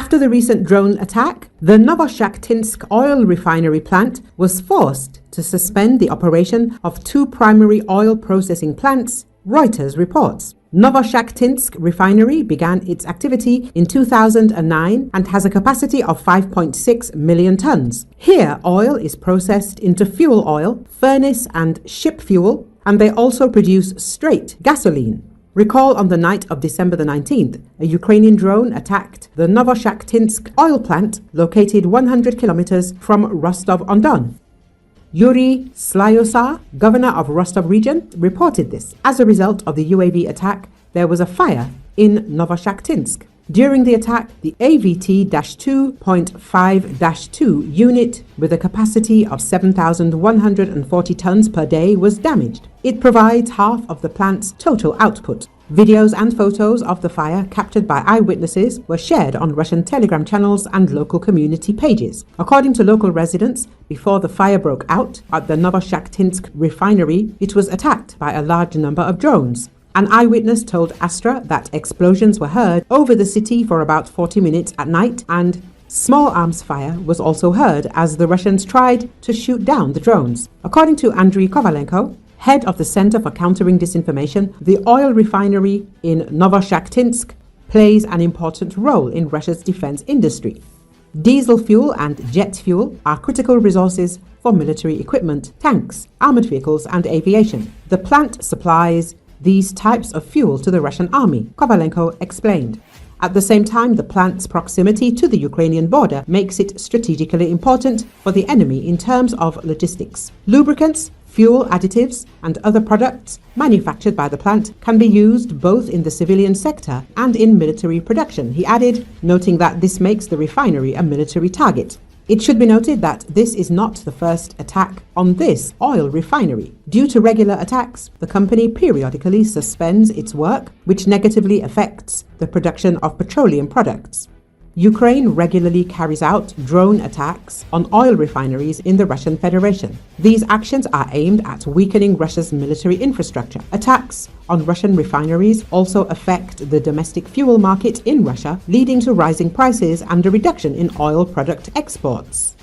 After the recent drone attack, the Novoshakhtinsk Oil Refinery Plant was forced to suspend the operation of 2 primary oil processing plants, Reuters reports. Novoshakhtinsk Refinery began its activity in 2009 and has a capacity of 5.6 million tons. Here, oil is processed into fuel oil, furnace and ship fuel, and they also produce straight gasoline. Recall on the night of December the 19th, a Ukrainian drone attacked the Novoshakhtinsk oil plant located 100 kilometers from Rostov-on-Don. Yuri Slyusar, governor of Rostov region, reported this. As a result of the UAV attack, there was a fire in Novoshakhtinsk. During the attack, the AVT-2.5-2 unit with a capacity of 7,140 tons per day was damaged. It provides half of the plant's total output. Videos and photos of the fire captured by eyewitnesses were shared on Russian Telegram channels and local community pages. According to local residents, before the fire broke out at the Novoshakhtinsk refinery, it was attacked by a large number of drones. An eyewitness told Astra that explosions were heard over the city for about 40 minutes at night, and small arms fire was also heard as the Russians tried to shoot down the drones. According to Andriy Kovalenko, head of the Center for Countering Disinformation, the oil refinery in Novoshakhtinsk plays an important role in Russia's defense industry. Diesel fuel and jet fuel are critical resources for military equipment, tanks, armored vehicles, and aviation. The plant supplies these types of fuel to the Russian army, Kovalenko explained. At the same time, the plant's proximity to the Ukrainian border makes it strategically important for the enemy in terms of logistics. Lubricants, fuel additives, and other products manufactured by the plant can be used both in the civilian sector and in military production, he added, noting that this makes the refinery a military target. It should be noted that this is not the first attack on this oil refinery. Due to regular attacks, the company periodically suspends its work, which negatively affects the production of petroleum products. Ukraine regularly carries out drone attacks on oil refineries in the Russian Federation. These actions are aimed at weakening Russia's military infrastructure. Attacks on Russian refineries also affect the domestic fuel market in Russia, leading to rising prices and a reduction in oil product exports.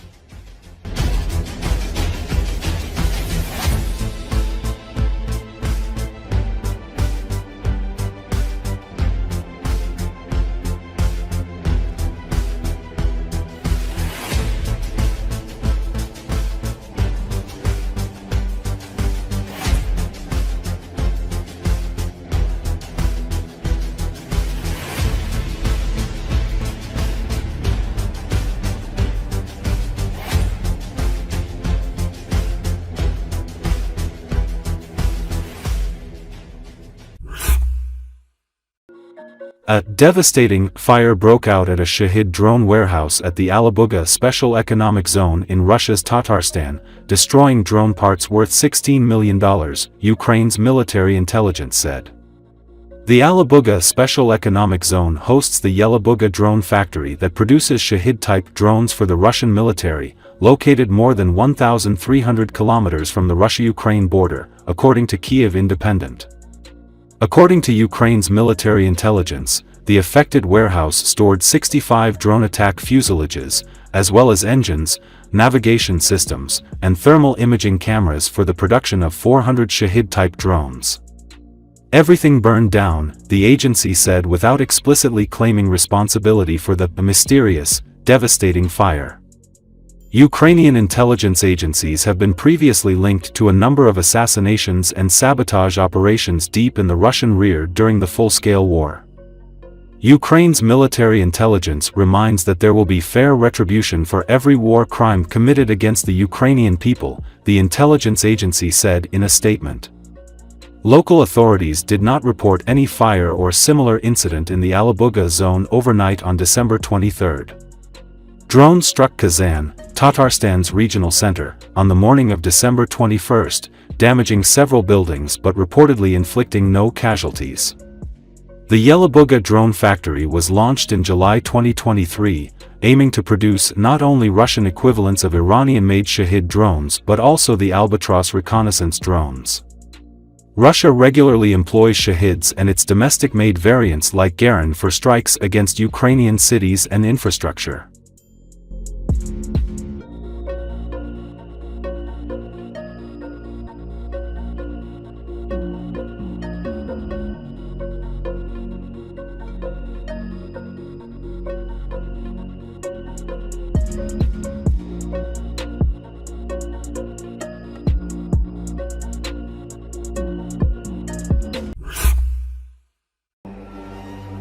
A devastating fire broke out at a Shahid drone warehouse at the Alabuga Special Economic Zone in Russia's Tatarstan, destroying drone parts worth $16 million, Ukraine's military intelligence said. The Alabuga Special Economic Zone hosts the Yelabuga drone factory that produces Shahid-type drones for the Russian military, located more than 1,300 kilometers from the Russia-Ukraine border, according to Kyiv Independent. According to Ukraine's military intelligence, the affected warehouse stored 65 drone attack fuselages, as well as engines, navigation systems, and thermal imaging cameras for the production of 400 Shahid-type drones. Everything burned down, the agency said without explicitly claiming responsibility for the mysterious, devastating fire. Ukrainian intelligence agencies have been previously linked to a number of assassinations and sabotage operations deep in the Russian rear during the full-scale war. Ukraine's military intelligence reminds that there will be fair retribution for every war crime committed against the Ukrainian people, the intelligence agency said in a statement. Local authorities did not report any fire or similar incident in the Alabuga zone overnight on December 23. Drones struck Kazan, Tatarstan's regional center, on the morning of December 21, damaging several buildings but reportedly inflicting no casualties. The Yelabuga drone factory was launched in July 2023, aiming to produce not only Russian equivalents of Iranian-made Shahid drones but also the Albatross reconnaissance drones. Russia regularly employs Shahids and its domestic-made variants like Garin for strikes against Ukrainian cities and infrastructure.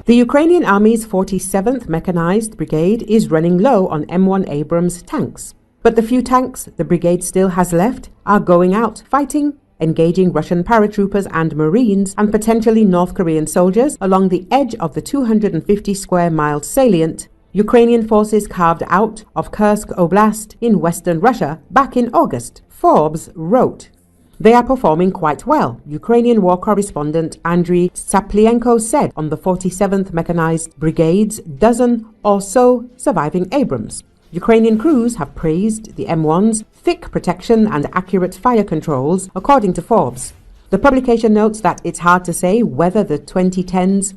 The Ukrainian Army's 47th Mechanized Brigade is running low on M1 Abrams tanks. But the few tanks the brigade still has left are going out fighting, engaging Russian paratroopers and Marines and potentially North Korean soldiers along the edge of the 250-square-mile salient Ukrainian forces carved out of Kursk Oblast in western Russia back in August, Forbes wrote. They are performing quite well, Ukrainian war correspondent Andriy Saplienko said on the 47th Mechanized Brigade's dozen or so surviving Abrams. Ukrainian crews have praised the M1's thick protection and accurate fire controls, according to Forbes. The publication notes that it's hard to say whether the 2010s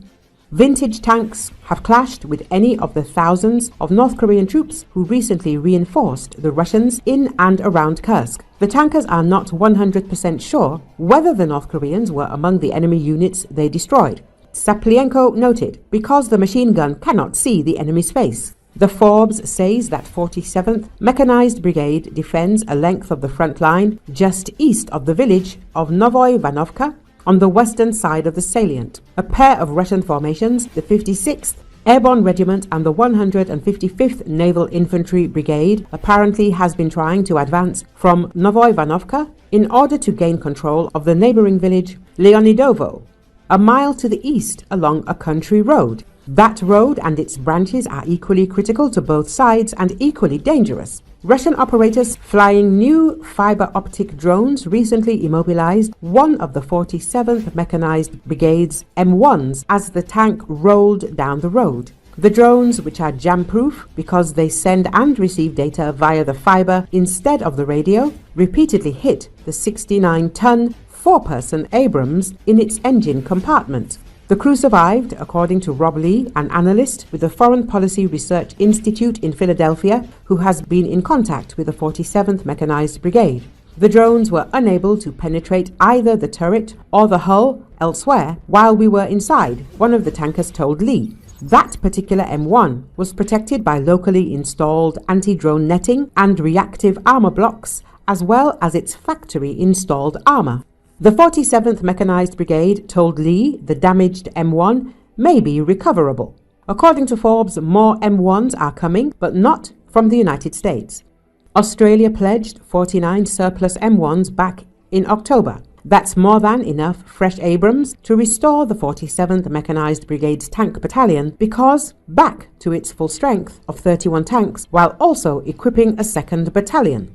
vintage tanks have clashed with any of the thousands of North Korean troops who recently reinforced the Russians in and around Kursk. The tankers are not 100% sure whether the North Koreans were among the enemy units they destroyed. Saplienko noted, because the machine gun cannot see the enemy's face. The Forbes says that 47th Mechanized Brigade defends a length of the front line just east of the village of Novoivanovka on the western side of the salient. A pair of Russian formations, the 56th Airborne Regiment and the 155th Naval Infantry Brigade, apparently has been trying to advance from Novoivanovka in order to gain control of the neighboring village Leonidovo, a mile to the east along a country road. That road and its branches are equally critical to both sides and equally dangerous. Russian operators flying new fiber optic drones recently immobilized one of the 47th Mechanized Brigade's M1s as the tank rolled down the road. The drones, which are jam-proof because they send and receive data via the fiber instead of the radio, repeatedly hit the 69-ton, four-person Abrams in its engine compartment. The crew survived, according to Rob Lee, an analyst with the Foreign Policy Research Institute in Philadelphia, who has been in contact with the 47th Mechanized Brigade. The drones were unable to penetrate either the turret or the hull elsewhere while we were inside, one of the tankers told Lee. That particular M1 was protected by locally installed anti-drone netting and reactive armor blocks, as well as its factory-installed armor. The 47th Mechanized Brigade told Lee the damaged M1 may be recoverable. According to Forbes, more M1s are coming, but not from the United States. Australia pledged 49 surplus M1s back in October. That's more than enough fresh Abrams to restore the 47th Mechanized Brigade's tank battalion because back to its full strength of 31 tanks, while also equipping a second battalion.